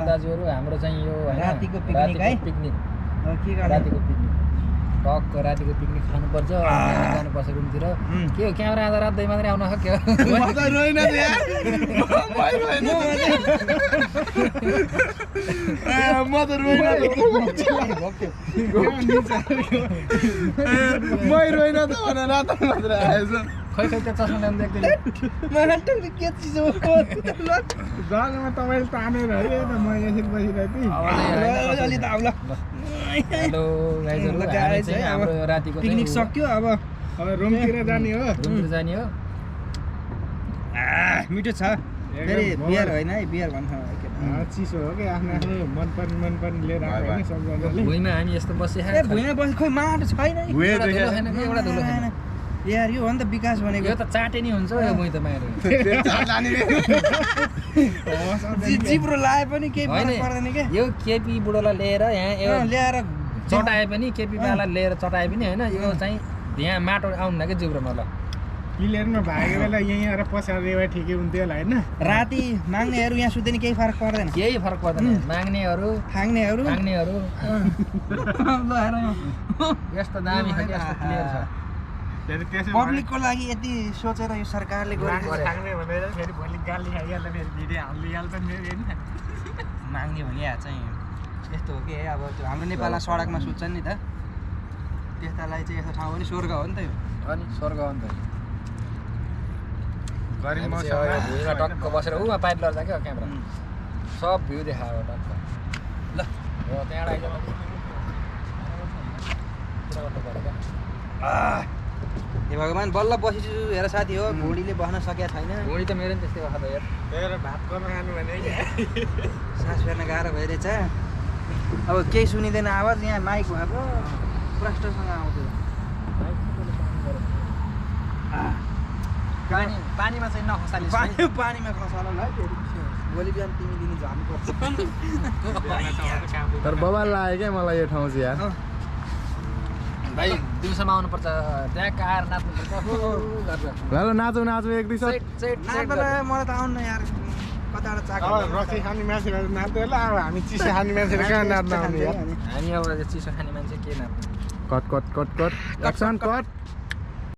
दाजुहरु हाम्रो चाहिँ यो हैन रातिको पिकनिक है पिकनिक के गर्ने रातिको पिकनिक टक्क रातिको पिकनिक खानुपर्छ जानुपर्छ रुमतिर के हो क्यामेरा आउँदा रातै मात्रै आउन सक्यो म त रोइन नि यार म त रोइन मै रोइन त भने रात मात्र आएछ खै खै त्यो चस्मा ल्याउनु देख्दै मलाई टक्क के चिज हो जग्गामा तपाईले तानेर है त म यसरी बसिरहेको थिएँ अलि त आउला हेलो गाइजहरु हामी चाहिँ हाम्रो रातिको पिकनिक सक्यो अब रुमतिर जाने हो रुमतिर जाने हो मिठो छ फेरि बियर होइन है बियर भन्छ चिसो हो कि आफ्नो आफ्नो मनपर्ने लिएर आएको होइन सबजनाले भुइँमा हामी यस्तो बसिरहेको ए भुइँमा बस खोइ माटो छैन है एउटा धुलो छैन कि एउटा धुलो छैन यार यो हो नि त विकास भनेको यो त चाटे नि हुन्छ यो भुइँ त माएर जिब्रो लाए पनि केही फरक पर्दैन के यो केपी बुढोलाई लिएर यहाँ ल्याएर चटाए पनि केपी बालाई लिएर चटाए पनि होइन यो चाहिँ यहाँ माटो आउनु न कि जिब्रोमा ल क्लियरमा भागेको बेला यहीँ आएर पछाडि भए ठिकै हुन्थ्यो होला होइन राति माग्नेहरू यहाँ सुत्दैन केही फरक पर्दैन केही फरक पर्दैन माग्नेहरू खाङ्नेहरू माग्नेहरू ल हेर यस्तो दामी छ यस्तो क्लियर छ पब्लिकको लागि यति सोचेर यो सरकारले गरेको भनेर फेरि भोलि गाली खाइहाल्दा फेरि भिडियो हालिहाल्छ मेरो होइन माग्ने भने यहाँ चाहिँ यस्तो हो कि अब त्यो हाम्रो नेपालमा सडकमा सुत्छन् नि त त्यस्तालाई चाहिँ यस्तो ठाउँ पनि स्वर्ग हो नि त यो अनि स्वर्ग हो नि त गरिब भुइँमा टक्क बसेर उमा पाइप लड्दा क्या क्यामेरा सब भ्यू देखायो टक्क ल हो त्यहाँबाट हे भगवान् बल्ल बसिछु हेर साथी हो घोडीले बस्न सकेको छैन घोडी त मेरो नि त्यस्तै भएको त यार तेरो भात गर्न खानु भने सास फेर्न गाह्रो भइरहेछ अब केही सुनिँदैन आवाज यहाँ माइक भएको प्रष्टसँग आउँथ्यो पानीमा चाहिँ नखसालिस पानीमा खसाल है भोलि बिहान तिमी दिनु झर्नुपर्छ तर बबाल लाग्यो क्या मलाई यो ठाउँ चाहिँ यार भाइ दिउँसोमा आउनुपर्छ त्यहाँ कार नाच्नुपर्छ ल नाचौँ नाचौँ एक दुई मलाई त आउनु यार कताबाट चाक रक्सी खाने मान्छेहरू नाच्दै होला अब हामी चिसो खाने मान्छेहरू कहाँ नाच्न आउने यार हामी अब चिसो खाने मान्छे के नाच्छ cut cut cut cut action cut